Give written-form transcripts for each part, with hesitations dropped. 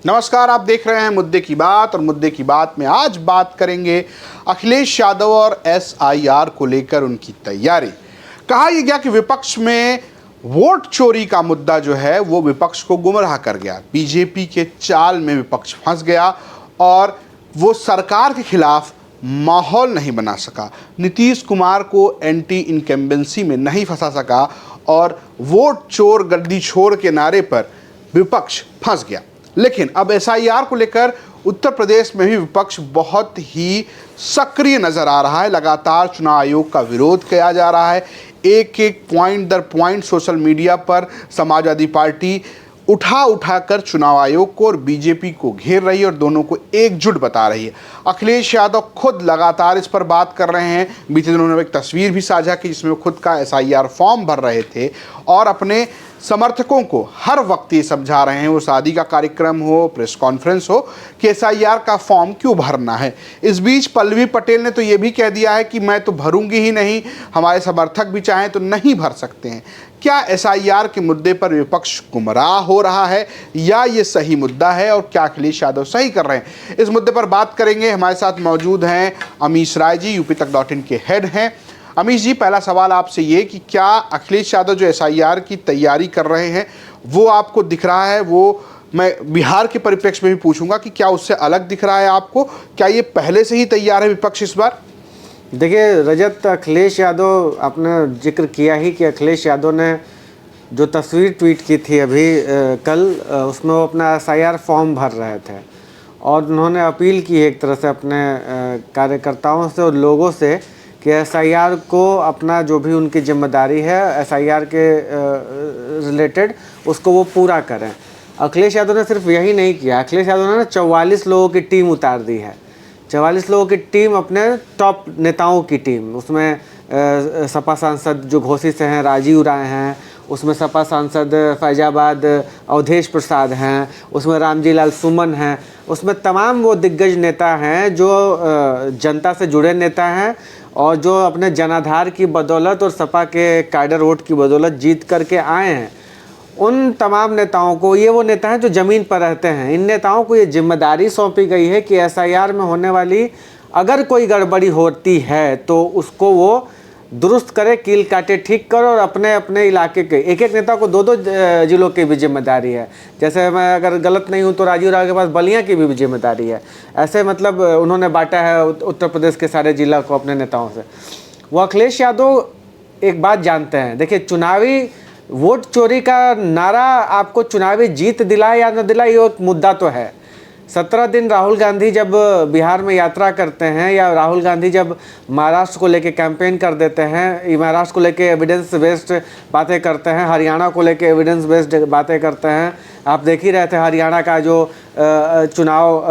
नमस्कार, आप देख रहे हैं मुद्दे की बात। और मुद्दे की बात में आज बात करेंगे अखिलेश यादव और एसआईआर को लेकर उनकी तैयारी। कहा यह गया कि विपक्ष में वोट चोरी का मुद्दा जो है वो विपक्ष को गुमराह कर गया। बीजेपी के चाल में विपक्ष फंस गया और वो सरकार के खिलाफ माहौल नहीं बना सका, नीतीश कुमार को एंटी इनकम्बेंसी में नहीं फंसा सका और वोट चोर गद्दी छोड़ के नारे पर विपक्ष फंस गया। लेकिन अब एसआईआर को लेकर उत्तर प्रदेश में भी विपक्ष बहुत ही सक्रिय नजर आ रहा है। लगातार चुनाव आयोग का विरोध किया जा रहा है। एक एक पॉइंट दर पॉइंट सोशल मीडिया पर समाजवादी पार्टी उठा कर चुनाव आयोग को और बीजेपी को घेर रही है और दोनों को एकजुट बता रही है। अखिलेश यादव खुद लगातार इस पर बात कर रहे हैं। बीते दिनों उन्होंने एक तस्वीर भी साझा की जिसमें वो खुद का एसआईआर फॉर्म भर रहे थे और अपने समर्थकों को हर वक्त ये समझा रहे हैं, वो शादी का कार्यक्रम हो, प्रेस कॉन्फ्रेंस हो, कि एसआईआर का फॉर्म क्यों भरना है। इस बीच पल्लवी पटेल ने तो ये भी कह दिया है कि मैं तो भरूंगी ही नहीं, हमारे समर्थक भी चाहें तो नहीं भर सकते हैं। क्या एसआईआर के मुद्दे पर विपक्ष गुमराह हो रहा है या ये सही मुद्दा है और क्या अखिलेश यादव सही कर रहे हैं? इस मुद्दे पर बात करेंगे। हमारे साथ मौजूद हैं अमीश राय जी, यूपीतक.in के हेड हैं। अमीश जी, पहला सवाल आपसे ये कि क्या अखिलेश यादव जो एसआईआर की तैयारी कर रहे हैं वो आपको दिख रहा है, वो मैं बिहार के परिप्रेक्ष्य में भी पूछूंगा कि क्या उससे अलग दिख रहा है आपको? क्या ये पहले से ही तैयार है विपक्ष इस बार? देखिए रजत, अखिलेश यादव, आपने जिक्र किया ही कि अखिलेश यादव ने जो तस्वीर ट्वीट की थी अभी कल, उसमें वो अपना एसआईआर फॉर्म भर रहे थे और उन्होंने अपील की एक तरह से अपने कार्यकर्ताओं से और लोगों से कि एसआईआर को अपना जो भी उनकी जिम्मेदारी है एसआईआर के रिलेटेड उसको वो पूरा करें। अखिलेश यादव ने सिर्फ यही नहीं किया, अखिलेश यादव ने 44 लोगों की टीम उतार दी है। 44 लोगों की टीम, अपने टॉप नेताओं की टीम। उसमें सपा सांसद जो घोसी से हैं राजीव राय हैं, उसमें सपा सांसद फैजाबाद अवधेश प्रसाद हैं, उसमें रामजी लाल सुमन हैं, उसमें तमाम वो दिग्गज नेता हैं जो जनता से जुड़े नेता हैं और जो अपने जनाधार की बदौलत और सपा के कैडर वोट की बदौलत जीत करके आए हैं। उन तमाम नेताओं को, ये वो नेता हैं जो ज़मीन पर रहते हैं, इन नेताओं को ये जिम्मेदारी सौंपी गई है कि एसआईआर में होने वाली अगर कोई गड़बड़ी होती है तो उसको वो दुरुस्त करे, कील काटे ठीक करो और अपने अपने इलाके के एक एक नेता को 2-2 जिलों की भी जिम्मेदारी है। जैसे मैं अगर गलत नहीं हूँ तो राजीव राव के पास बलिया की भी जिम्मेदारी है। ऐसे मतलब उन्होंने बांटा है उत्तर प्रदेश के सारे जिला को अपने नेताओं से। वो अखिलेश यादव एक बात जानते हैं। देखिए, चुनावी वोट चोरी का नारा आपको चुनावी जीत दिलाए या न दिलाए, ये एक मुद्दा तो है। 17 दिन राहुल गांधी जब बिहार में यात्रा करते हैं या राहुल गांधी जब महाराष्ट्र को लेके कैंपेन कर देते हैं, महाराष्ट्र को लेके एविडेंस बेस्ड बातें करते हैं, हरियाणा को लेके एविडेंस बेस्ड बातें करते हैं। आप देख ही रहे थे हरियाणा का जो चुनाव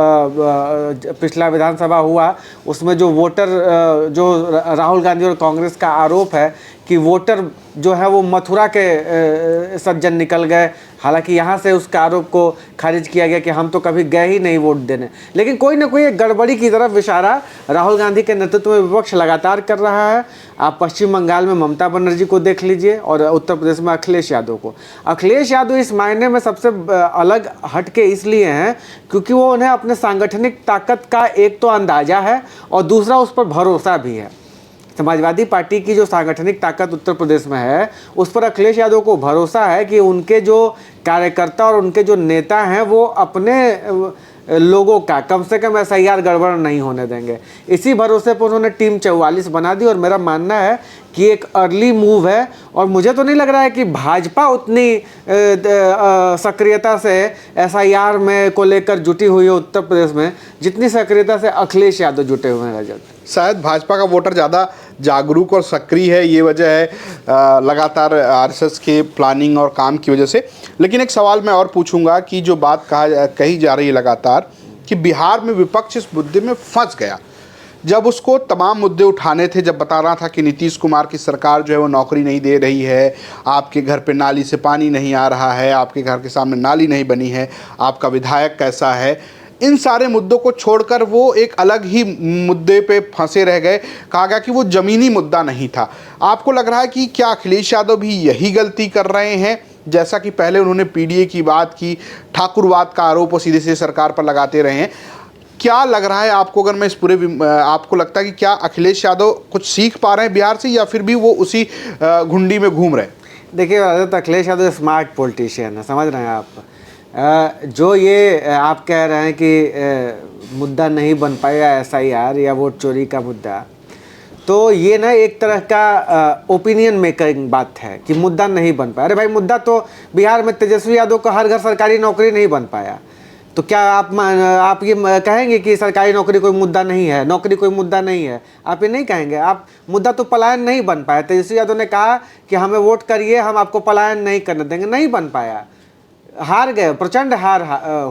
पिछला विधानसभा हुआ, उसमें जो वोटर जो राहुल गांधी और कांग्रेस का आरोप है कि वोटर जो है वो मथुरा के सज्जन निकल गए। हालांकि यहाँ से उसके आरोप को खारिज किया गया कि हम तो कभी गए ही नहीं वोट देने। लेकिन कोई ना कोई एक गड़बड़ी की तरफ इशारा राहुल गांधी के नेतृत्व में विपक्ष लगातार कर रहा है। आप पश्चिम बंगाल में ममता बनर्जी को देख लीजिए और उत्तर प्रदेश में अखिलेश यादव को। अखिलेश यादव इस मायने में सबसे अलग हटके इसलिए हैं क्योंकि वो उन्हें अपने सांगठनिक ताकत का एक तो अंदाजा है और दूसरा उस पर भरोसा भी है। समाजवादी पार्टी की जो सांगठनिक ताकत उत्तर प्रदेश में है उस पर अखिलेश यादव को भरोसा है कि उनके जो कार्यकर्ता और उनके जो नेता हैं वो अपने लोगों का कम से कम एसआईआर गड़बड़ नहीं होने देंगे। इसी भरोसे पर उन्होंने टीम 44 बना दी और मेरा मानना है कि एक अर्ली मूव है और मुझे तो नहीं लग रहा है कि भाजपा उतनी सक्रियता से एसआईआर में को लेकर जुटी हुई है उत्तर प्रदेश में जितनी सक्रियता से अखिलेश यादव जुटे हुए हैं। रजत, शायद भाजपा का वोटर ज़्यादा जागरूक और सक्रिय है, ये वजह है लगातार आरएसएस के प्लानिंग और काम की वजह से। लेकिन एक सवाल मैं और पूछूंगा कि जो बात कही जा रही है लगातार कि बिहार में विपक्ष इस मुद्दे में फंस गया। जब उसको तमाम मुद्दे उठाने थे, जब बता रहा था कि नीतीश कुमार की सरकार जो है वो नौकरी नहीं दे रही है, आपके घर पे नाली से पानी नहीं आ रहा है, आपके घर के सामने नाली नहीं बनी है, आपका विधायक कैसा है, इन सारे मुद्दों को छोड़कर वो एक अलग ही मुद्दे पे फंसे रह गए। कहा गया कि वो ज़मीनी मुद्दा नहीं था। आपको लग रहा है कि क्या अखिलेश यादव भी यही गलती कर रहे हैं जैसा कि पहले उन्होंने पीडीए की बात की, ठाकुरवाद का आरोप वो सीधे सीधे सरकार पर लगाते रहे हैं। क्या लग रहा है आपको, अगर मैं इस पूरे आपको लगता है कि क्या अखिलेश यादव कुछ सीख पा रहे हैं बिहार से, या फिर भी वो उसी घुंडी में घूम रहे हैं? देखिए अखिलेश यादव स्मार्ट पॉलिटिशियन है, समझ रहे हैं आप। जो ये आप कह रहे हैं कि मुद्दा नहीं बन पाया SIR या वोट चोरी का मुद्दा, तो ये ना एक तरह का ओपिनियन मेकिंग बात है कि मुद्दा नहीं बन पाया। अरे भाई, मुद्दा तो बिहार में तेजस्वी यादव को हर घर सरकारी नौकरी नहीं बन पाया, तो क्या आप ये कहेंगे कि सरकारी नौकरी कोई मुद्दा नहीं है, नौकरी कोई मुद्दा नहीं है? आप ये नहीं कहेंगे। आप मुद्दा तो पलायन नहीं बन पाया। तेजस्वी यादव ने कहा कि हमें वोट करिए, हम आपको पलायन नहीं करने देंगे, नहीं बन पाया, हार गए, प्रचंड हार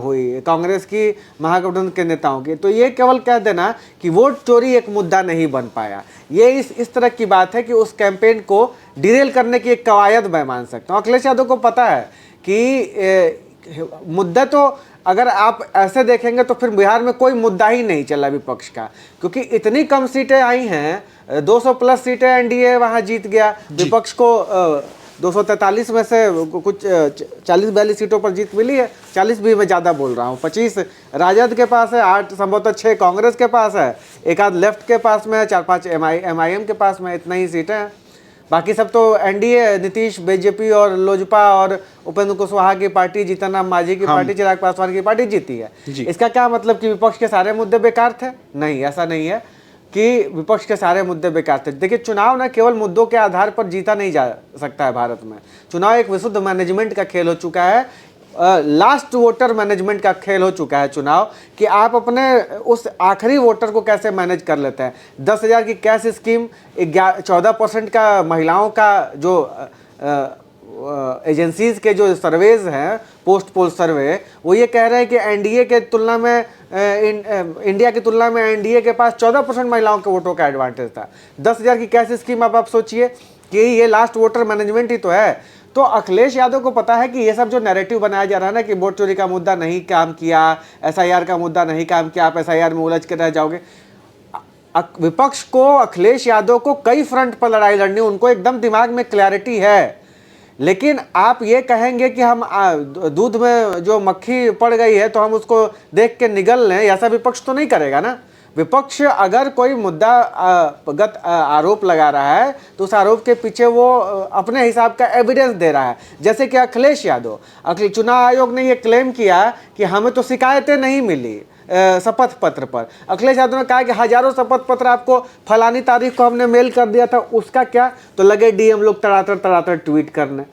हुई कांग्रेस की, महागठबंधन के नेताओं की। तो ये केवल कह देना कि वोट चोरी एक मुद्दा नहीं बन पाया, ये इस तरह की बात है कि उस कैंपेन को डिरेल करने की एक कवायद मैं मान सकता हूँ। अखिलेश यादव को पता है कि मुद्दा तो अगर आप ऐसे देखेंगे तो फिर बिहार में कोई मुद्दा ही नहीं चला विपक्ष का, क्योंकि इतनी कम सीटें आई हैं, 200 प्लस सीटें एनडीए वहाँ जीत गया, विपक्ष को 243 में से कुछ 40-42 सीटों पर जीत मिली है। 40 भी मैं ज़्यादा बोल रहा हूँ। 25 राजद के पास है, 8 संभवतः 6 कांग्रेस के पास है, एक आध लेफ्ट के पास में है, 4-5 MIM के पास में, इतना ही सीटें हैं। बाकी सब तो एनडीए, नीतीश, बीजेपी और लोजपा और उपेंद्र कुशवाहा की पार्टी, जीतन राम मांझी की पार्टी, चिराग पासवान की पार्टी जीती है। इसका क्या मतलब कि विपक्ष के सारे मुद्दे बेकार थे? नहीं, ऐसा नहीं है कि विपक्ष के सारे मुद्दे बेकार थे। देखिए, चुनाव ना केवल मुद्दों के आधार पर जीता नहीं जा सकता है भारत में। चुनाव एक विशुद्ध मैनेजमेंट का खेल हो चुका है, लास्ट वोटर मैनेजमेंट का खेल हो चुका है चुनाव, कि आप अपने उस आखिरी वोटर को कैसे मैनेज कर लेते हैं। 10,000 की कैश स्कीम, 14% का महिलाओं का जो एजेंसीज के जो सर्वेज हैं, पोस्ट पोल सर्वे, वो ये कह रहे हैं कि एनडीए के तुलना में इंडिया की तुलना में एनडीए के पास 14% महिलाओं के वोटों का एडवांटेज था। 10,000 की कैश स्कीम, अब आप सोचिए कि ये लास्ट वोटर मैनेजमेंट ही तो है। तो अखिलेश यादव को पता है कि ये सब जो नैरेटिव बनाया जा रहा है ना, कि वोट चोरी का मुद्दा नहीं काम किया, SIR का मुद्दा नहीं काम किया, आप SIR में उलझ के रह जाओगे। विपक्ष को, अखिलेश यादव को कई फ्रंट पर लड़ाई लड़नी, उनको एकदम दिमाग में क्लैरिटी है। लेकिन आप ये कहेंगे कि हम दूध में जो मक्खी पड़ गई है तो हम उसको देख के निगल लें, ऐसा विपक्ष तो नहीं करेगा ना। विपक्ष अगर कोई मुद्दा गत आरोप लगा रहा है तो उस आरोप के पीछे वो अपने हिसाब का एविडेंस दे रहा है। जैसे कि अखिलेश यादव, चुनाव आयोग ने ये क्लेम किया कि हमें तो शिकायतें नहीं मिली शपथ पत्र पर। अखिलेश यादव ने कहा कि हजारों शपथ पत्र आपको फलानी तारीख को हमने मेल कर दिया था, उसका क्या? तो लगे डीएम लोग तड़ातड़ ट्वीट करने,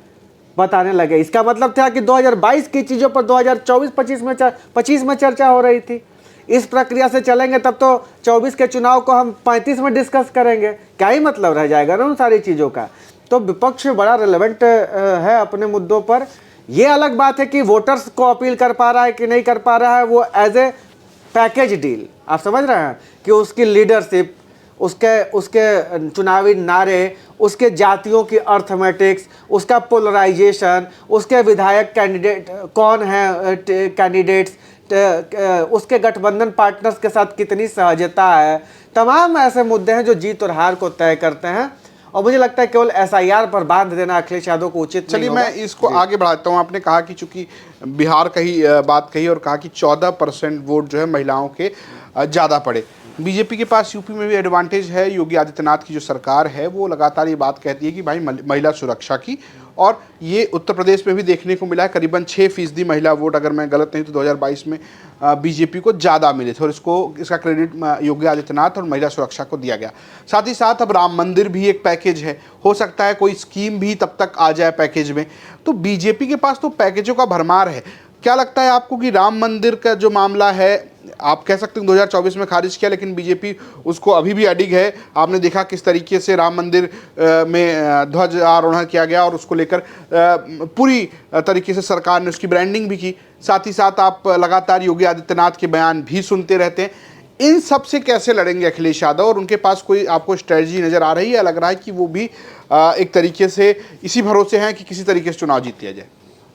बताने लगे। इसका मतलब था कि 2022 की चीज़ों पर 2024-25 में चर्चा हो रही थी। इस प्रक्रिया से चलेंगे तब तो 24 के चुनाव को हम 35 में डिस्कस करेंगे, क्या ही मतलब रह जाएगा ना उन सारी चीज़ों का। तो विपक्ष बड़ा रिलेवेंट है अपने मुद्दों पर। ये अलग बात है कि वोटर्स को अपील कर पा रहा है कि नहीं कर पा रहा है, वो एज ए पैकेज डील, आप समझ रहे हैं कि उसकी लीडरशिप, उसके चुनावी नारे, उसके जातियों की अर्थमेटिक्स, उसका पोलराइजेशन, उसके विधायक कैंडिडेट कौन है, कैंडिडेट्स, उसके गठबंधन पार्टनर्स के साथ कितनी सहजता है, तमाम ऐसे मुद्दे हैं जो जीत और हार को तय करते हैं। और मुझे लगता है केवल SIR पर बांध देना अखिलेश यादव को उचित नहीं होगा। चलिए, मैं इसको आगे बढ़ाता हूँ। आपने कहा कि चूंकि बिहार का ही बात कही और कहा कि 14% वोट जो है महिलाओं के ज़्यादा पड़े। बीजेपी के पास यूपी में भी एडवांटेज है। योगी आदित्यनाथ की जो सरकार है वो लगातार ये बात कहती है कि भाई महिला सुरक्षा की, और ये उत्तर प्रदेश में भी देखने को मिला है। करीबन 6% महिला वोट, अगर मैं गलत नहीं तो 2022 में बीजेपी को ज़्यादा मिले थे, और इसका क्रेडिट योगी आदित्यनाथ और महिला सुरक्षा को दिया गया। साथ ही साथ अब राम मंदिर भी एक पैकेज है, हो सकता है कोई स्कीम भी तब तक आ जाए पैकेज में। तो बीजेपी के पास तो पैकेजों का भरमार है। क्या लगता है आपको कि राम मंदिर का जो मामला है, आप कह सकते हैं 2024 में खारिज किया, लेकिन बीजेपी उसको अभी भी अडिग है। आपने देखा किस तरीके से राम मंदिर में ध्वजारोहण किया गया और उसको लेकर पूरी तरीके से सरकार ने उसकी ब्रांडिंग भी की। साथ ही साथ आप लगातार योगी आदित्यनाथ के बयान भी सुनते रहते हैं। इन सब से कैसे लड़ेंगे अखिलेश यादव, और उनके पास कोई आपको स्ट्रेटजी नज़र आ रही है? लग रहा है कि वो भी एक तरीके से इसी भरोसे हैं कि किसी तरीके से चुनाव जीत लिया जाए।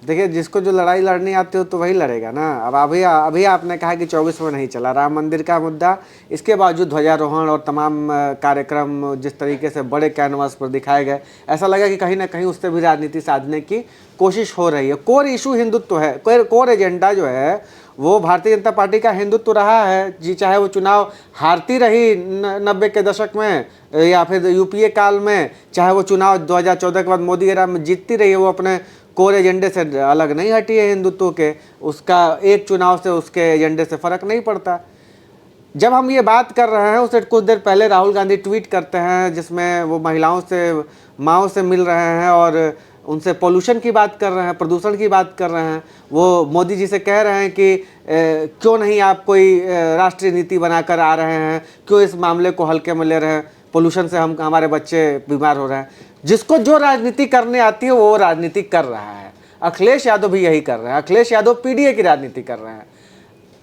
देखिए, जिसको जो लड़ाई लड़नी आती हो तो वही लड़ेगा ना। अब अभी आपने कहा कि 24 में नहीं चला राम मंदिर का मुद्दा, इसके बावजूद ध्वजारोहण और तमाम कार्यक्रम जिस तरीके से बड़े कैनवास पर दिखाए गए, ऐसा लगा कि कहीं ना कहीं उससे भी राजनीति साधने की कोशिश हो रही है। कोर इशू हिंदुत्व है, कोर एजेंडा जो है वो भारतीय जनता पार्टी का हिंदुत्व रहा है जी। चाहे वो चुनाव हारती रही 90 के दशक में या फिर यूपीए काल में, चाहे वो चुनाव 2014 के बाद मोदी एरा में जीतती रही है, वो अपने कोर एजेंडे से अलग नहीं हटी है हिंदुत्व के। उसका एक चुनाव से उसके एजेंडे से फर्क नहीं पड़ता। जब हम ये बात कर रहे हैं उससे कुछ देर पहले राहुल गांधी ट्वीट करते हैं जिसमें वो महिलाओं से, माँओं से मिल रहे हैं और उनसे पोल्यूशन की बात कर रहे हैं, प्रदूषण की बात कर रहे हैं। वो मोदी जी से कह रहे हैं कि क्यों नहीं आप कोई राष्ट्रीय नीति बनाकर आ रहे हैं, क्यों इस मामले को हल्के में ले रहे हैं, पोल्यूशन से हमारे बच्चे बीमार हो रहे हैं। जिसको जो राजनीति करने आती है वो राजनीति कर रहा है। अखिलेश यादव भी यही कर रहे हैं। अखिलेश यादव पीडीए की राजनीति कर रहे हैं।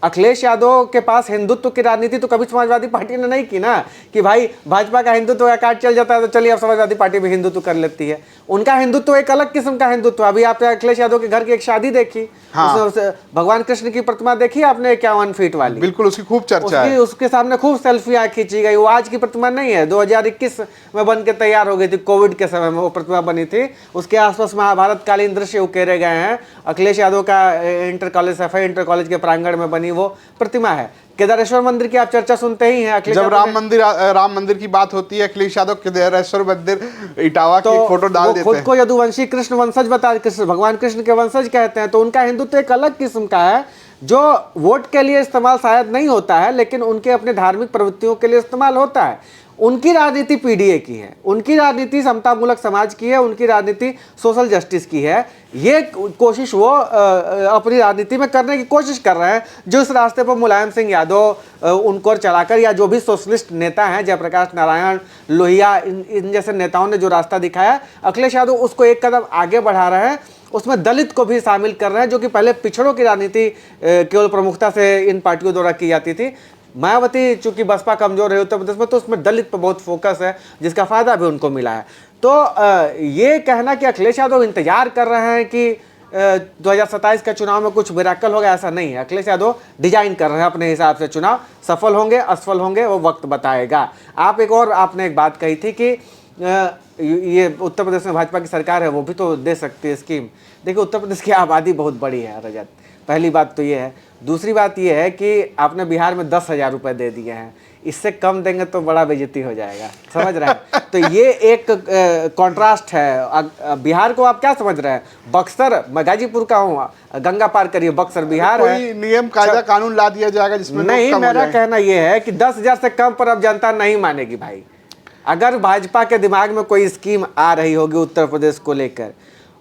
अखिलेश यादव के पास हिंदुत्व की राजनीति तो कभी समाजवादी पार्टी ने नहीं की ना, कि भाई भाजपा का हिंदुत्व का कार्ड चल जाता है तो चलिए अब समाजवादी पार्टी भी हिंदुत्व कर लेती है। उनका हिंदुत्व एक अलग किस्म का हिंदुत्व। अभी आपने अखिलेश यादव के घर की एक शादी देखी, हाँ। भगवान कृष्ण की प्रतिमा देखी आपने 51 फीट वाली, बिल्कुल उसकी खूब चर्चा है। उसके सामने खूब सेल्फियां खींची गई। वो आज की प्रतिमा नहीं है, 2021 में बन के तैयार हो गई थी, कोविड के समय में वो प्रतिमा बनी थी। उसके आसपास महाभारत कालीन दृश्य उकेरे गए हैं। अखिलेश यादव का इंटर कॉलेज, सफाई इंटर कॉलेज के प्रांगण में बनी वो प्रतिमा है। केदारेश्वर मंदिर की आप चर्चा सुनते ही हैं। जब राम मंदिर की बात होती है, अखिलेश यादव केदारेश्वर मंदिर इटावा की एक फोटो डाल देते हैं। खुद को यदुवंशी कृष्ण वंशज भगवान कृष्ण के वंशज कहते हैं। तो उनका हिंदुत्व एक अलग किस्म का है जो वोट के लिए इस्तेमाल शायद नहीं होता है, लेकिन उनके अपने धार्मिक प्रवृत्तियों के लिए इस्तेमाल होता है। उनकी राजनीति पीडीए की है, उनकी राजनीति समतामूलक समाज की है, उनकी राजनीति सोशल जस्टिस की है। ये कोशिश वो अपनी राजनीति में करने की कोशिश कर रहे हैं, जो इस रास्ते पर मुलायम सिंह यादव उनको चलाकर, या जो भी सोशलिस्ट नेता हैं, जयप्रकाश नारायण, लोहिया, इन जैसे नेताओं ने जो रास्ता दिखाया, अखिलेश यादव उसको एक कदम आगे बढ़ा रहे हैं। उसमें दलित को भी शामिल कर रहे हैं, जो कि पहले पिछड़ों की राजनीति केवल प्रमुखता से इन पार्टियों द्वारा की जाती थी। मायावती चूंकि बसपा कमजोर है उत्तर प्रदेश में, तो उसमें दलित पर बहुत फोकस है, जिसका फायदा भी उनको मिला है। तो ये कहना कि अखिलेश यादव इंतजार कर रहे हैं कि 2027 के चुनाव में कुछ मिराकल होगा, ऐसा नहीं है। अखिलेश यादव डिजाइन कर रहे हैं अपने हिसाब से। चुनाव सफल होंगे असफल होंगे वो वक्त बताएगा। आपने एक बात कही थी कि ये उत्तर प्रदेश में भाजपा की सरकार है, वो भी तो दे सकती है स्कीम। देखिए, उत्तर प्रदेश की आबादी बहुत बड़ी है रजत, पहली बात तो ये है। दूसरी बात ये है कि आपने बिहार में 10,000 रुपये दे दिए हैं, इससे कम देंगे तो बड़ा बेइज्जती हो जाएगा, समझ रहे हैं। तो ये एक कॉन्ट्रास्ट है। बिहार को आप क्या समझ रहे हैं? बक्सर, मैं गाजीपुर का हूँ, गंगा पार करिए, बक्सर बिहार है। कोई नियम कायदा कानून ला दिया जाएगा जिसमें नहीं, मेरा कहना यह है कि 10,000 से कम पर अब जनता नहीं मानेगी भाई। अगर भाजपा के दिमाग में कोई स्कीम आ रही होगी उत्तर प्रदेश को लेकर,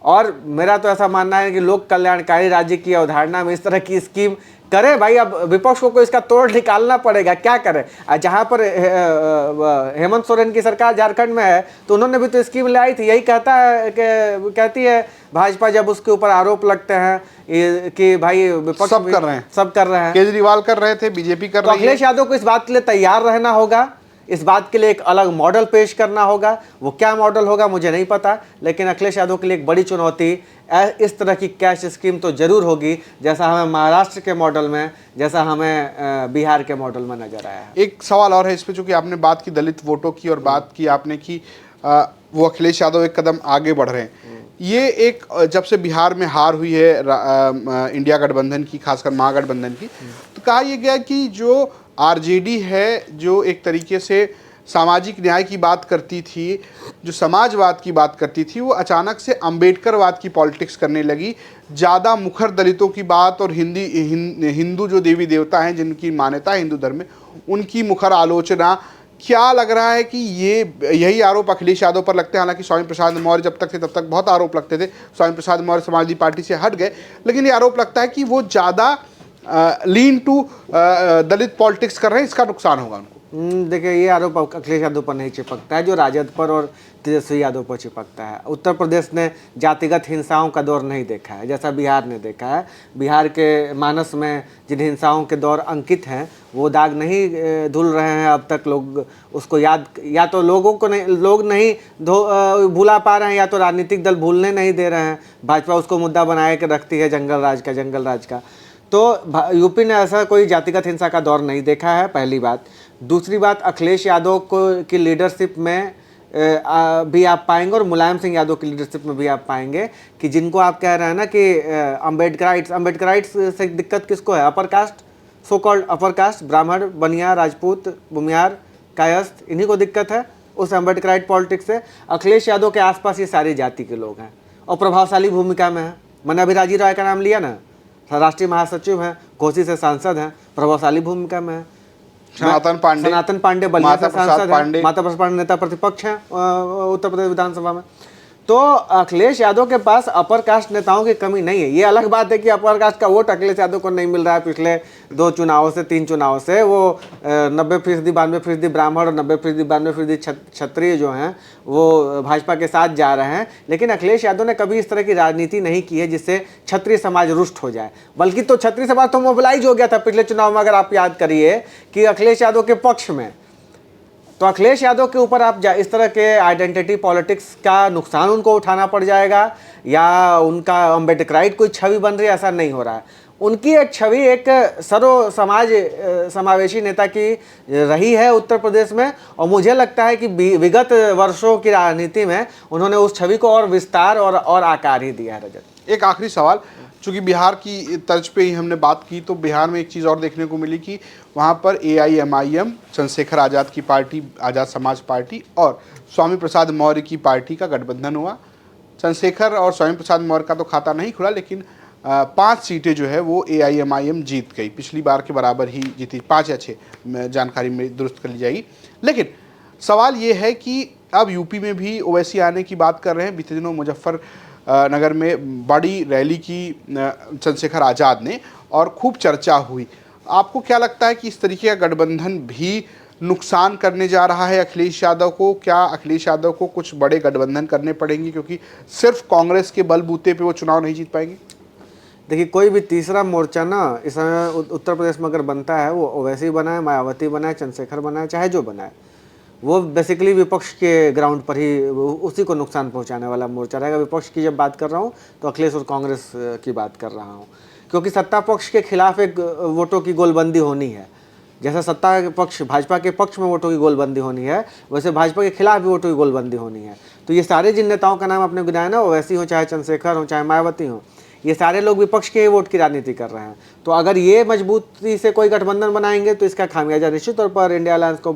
और मेरा तो ऐसा मानना है कि लोक कल्याणकारी राज्य की अवधारणा में इस तरह की स्कीम करे भाई। अब विपक्ष को इसका तोड़ निकालना पड़ेगा, क्या करे। जहाँ पर हेमंत सोरेन की सरकार झारखंड में है, तो उन्होंने भी तो स्कीम लाई थी। यही कहती है भाजपा, जब उसके ऊपर आरोप लगते हैं कि भाई विपक्ष सब कर रहे हैं। केजरीवाल कर रहे थे, बीजेपी कर रही है। अखिलेश यादव को इस बात के लिए तैयार रहना होगा, इस बात के लिए एक अलग मॉडल पेश करना होगा। वो क्या मॉडल होगा मुझे नहीं पता, लेकिन अखिलेश यादव के लिए एक बड़ी चुनौती इस तरह की कैश स्कीम तो जरूर होगी, जैसा हमें महाराष्ट्र के मॉडल में, जैसा हमें बिहार के मॉडल में नजर आया है। एक सवाल और है इस पर, चूंकि आपने बात की दलित वोटों की और बात की आपने कि वो अखिलेश यादव एक कदम आगे बढ़ रहे हैं। ये एक जब से बिहार में हार हुई है इंडिया गठबंधन की, खासकर महागठबंधन की, तो कहा यह गया कि जो आरजेडी है, जो एक तरीके से सामाजिक न्याय की बात करती थी, जो समाजवाद की बात करती थी, वो अचानक से अंबेडकरवाद की पॉलिटिक्स करने लगी। ज़्यादा मुखर दलितों की बात और हिंदू जो देवी देवता हैं जिनकी मान्यता है हिंदू धर्म में, उनकी मुखर आलोचना। क्या लग रहा है कि यही आरोप अखिलेश यादव पर लगते हैं? हालांकि स्वामी प्रसाद मौर्य जब तक थे तब तक बहुत आरोप लगते थे, स्वामी प्रसाद मौर्य समाजवादी पार्टी से हट गए, लेकिन ये आरोप लगता है कि वो ज़्यादा लीन टू दलित पॉलिटिक्स कर रहे हैं, इसका नुकसान होगा उनको। देखिए, ये आरोप अखिलेश यादव पर नहीं चिपकता है, जो राजद पर और तेजस्वी यादव पर चिपकता है। उत्तर प्रदेश ने जातिगत हिंसाओं का दौर नहीं देखा है जैसा बिहार ने देखा है। बिहार के मानस में जिन हिंसाओं के दौर अंकित हैं वो दाग नहीं धुल रहे हैं अब तक। लोग उसको याद, या तो लोग नहीं भुला पा रहे हैं, या तो राजनीतिक दल भूलने नहीं दे रहे हैं। भाजपा उसको मुद्दा बनाए के रखती है जंगल राज का। तो यूपी ने ऐसा कोई जातिगत हिंसा का दौर नहीं देखा है, पहली बात। दूसरी बात, अखिलेश यादव की लीडरशिप में भी आप पाएंगे और मुलायम सिंह यादव की लीडरशिप में भी आप पाएंगे कि जिनको आप कह रहे हैं ना कि अम्बेडकराइट्स से दिक्कत किसको है? Upper caste, so called upper caste, ब्राह्मण, बनिया, राजपूत, भूमियार, कायस्थ, इन्हीं को दिक्कत है उस अम्बेडकराइट पॉलिटिक्स से। अखिलेश यादव के आसपास ये सारी जाति के लोग हैं और प्रभावशाली भूमिका में हैं। मैंने अभी राजीव राय का नाम लिया ना, राष्ट्रीय महासचिव हैं, घोसी से सांसद हैं, प्रभावशाली भूमिका में है। सनातन पांडे बलिया से सांसद हैं, माता प्रसाद पांडे नेता प्रतिपक्ष हैं उत्तर प्रदेश विधानसभा में। तो अखिलेश यादव के पास अपर कास्ट नेताओं की कमी नहीं है। ये अलग बात है कि अपर कास्ट का वोट अखिलेश यादव को नहीं मिल रहा है पिछले 2 चुनावों से 3 चुनावों से। वो 90% 92% ब्राह्मण और 90% 92% क्षत्रिय जो हैं वो भाजपा के साथ जा रहे हैं। लेकिन अखिलेश यादव ने कभी इस तरह की राजनीति नहीं की है जिससे क्षत्रिय समाज रुष्ट हो जाए। बल्कि तो क्षत्रिय समाज तो मोबिलाइज हो गया था पिछले चुनाव में। अगर आप याद करिए कि अखिलेश यादव के पक्ष में, तो अखिलेश यादव के ऊपर आप इस तरह के आइडेंटिटी पॉलिटिक्स का नुकसान उनको उठाना पड़ जाएगा, या उनका अम्बेडकराइट कोई छवि बन रही है, ऐसा नहीं हो रहा है। उनकी एक छवि एक सर्व समावेशी नेता की रही है उत्तर प्रदेश में, और मुझे लगता है कि विगत वर्षों की राजनीति में उन्होंने उस छवि को और विस्तार और आकार ही दिया है। रजत, एक आखिरी सवाल, चूँकि बिहार की तर्ज पे ही हमने बात की, तो बिहार में एक चीज़ और देखने को मिली कि वहाँ पर AIMIM, चंद्रशेखर आज़ाद की पार्टी, आज़ाद समाज पार्टी, और स्वामी प्रसाद मौर्य की पार्टी का गठबंधन हुआ। चंद्रशेखर और स्वामी प्रसाद मौर्य का तो खाता नहीं खुला, लेकिन 5 सीटें जो है वो AIMIM जीत गई, पिछली बार के बराबर ही जीती, 5 या 6 जानकारी में दुरुस्त कर ली जाएगी। लेकिन सवाल ये है कि अब यूपी में भी ओवैसी आने की बात कर रहे हैं। बीते दिनों मुजफ्फरनगर में बड़ी रैली की चंद्रशेखर आज़ाद ने, और खूब चर्चा हुई। आपको क्या लगता है कि इस तरीके का गठबंधन भी नुकसान करने जा रहा है अखिलेश यादव को? क्या अखिलेश यादव को कुछ बड़े गठबंधन करने पड़ेंगे, क्योंकि सिर्फ कांग्रेस के बलबूते पे वो चुनाव नहीं जीत पाएंगे? देखिए, कोई भी तीसरा मोर्चा ना इस समय उत्तर प्रदेश में अगर बनता है, वो ओवैसी बनाए, मायावती बनाए, चंद्रशेखर बनाए, चाहे जो बनाए, वो बेसिकली विपक्ष के ग्राउंड पर ही उसी को नुकसान पहुंचाने वाला मोर्चा रहेगा। विपक्ष की जब बात कर रहा हूं तो अखिलेश और कांग्रेस की बात कर रहा हूं, क्योंकि सत्ता पक्ष के खिलाफ एक वोटों की गोलबंदी होनी है। जैसा सत्ता पक्ष, भाजपा के पक्ष में वोटों की गोलबंदी होनी है, वैसे भाजपा के खिलाफ भी वोटों की गोलबंदी होनी है। तो ये सारे जिन नेताओं का नाम आपने गिनाया ना, ओवैसी हो, चाहे चंद्रशेखर हो, चाहे मायावती हो, ये सारे लोग विपक्ष के ही वोट की राजनीति कर रहे हैं। तो अगर ये मजबूती से कोई गठबंधन बनाएंगे तो इसका खामियाजा निश्चित तौर पर इंडिया अलायंस को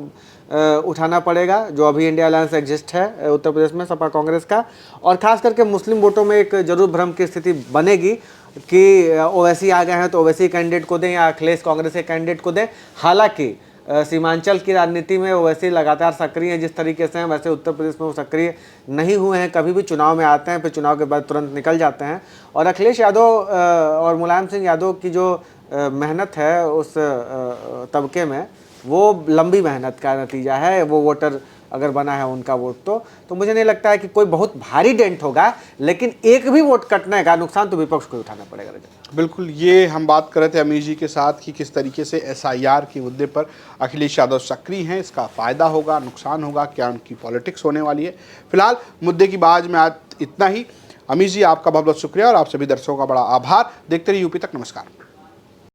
उठाना पड़ेगा, जो अभी इंडिया अलायंस एग्जिस्ट है उत्तर प्रदेश में सपा कांग्रेस का। और खास करके मुस्लिम वोटों में एक जरूर भ्रम की स्थिति बनेगी कि ओवैसी आ गए हैं तो ओवैसी कैंडिडेट को दें या अखिलेश कांग्रेस के कैंडिडेट को दें। हालांकि सीमांचल की राजनीति में ओवैसी लगातार सक्रिय हैं जिस तरीके से हैं, वैसे उत्तर प्रदेश में वो सक्रिय नहीं हुए हैं। कभी भी चुनाव में आते हैं, फिर चुनाव के बाद तुरंत निकल जाते हैं। और अखिलेश यादव और मुलायम सिंह यादव की जो मेहनत है उस तबके में, वो लंबी मेहनत का नतीजा है। वो वोटर अगर बना है उनका वोट, तो मुझे नहीं लगता है कि कोई बहुत भारी डेंट होगा, लेकिन एक भी वोट कटने का नुकसान तो विपक्ष को उठाना पड़ेगा। बिल्कुल, ये हम बात कर रहे थे अमीर जी के साथ कि किस तरीके से SIR के मुद्दे पर अखिलेश यादव सक्रिय हैं, इसका फ़ायदा होगा, नुकसान होगा, क्या उनकी पॉलिटिक्स होने वाली है। फिलहाल मुद्दे की बात में आज इतना ही। अमीर जी, आपका बहुत बहुत शुक्रिया और आप सभी दर्शकों का बड़ा आभार। देखते रहिए यूपी तक। नमस्कार।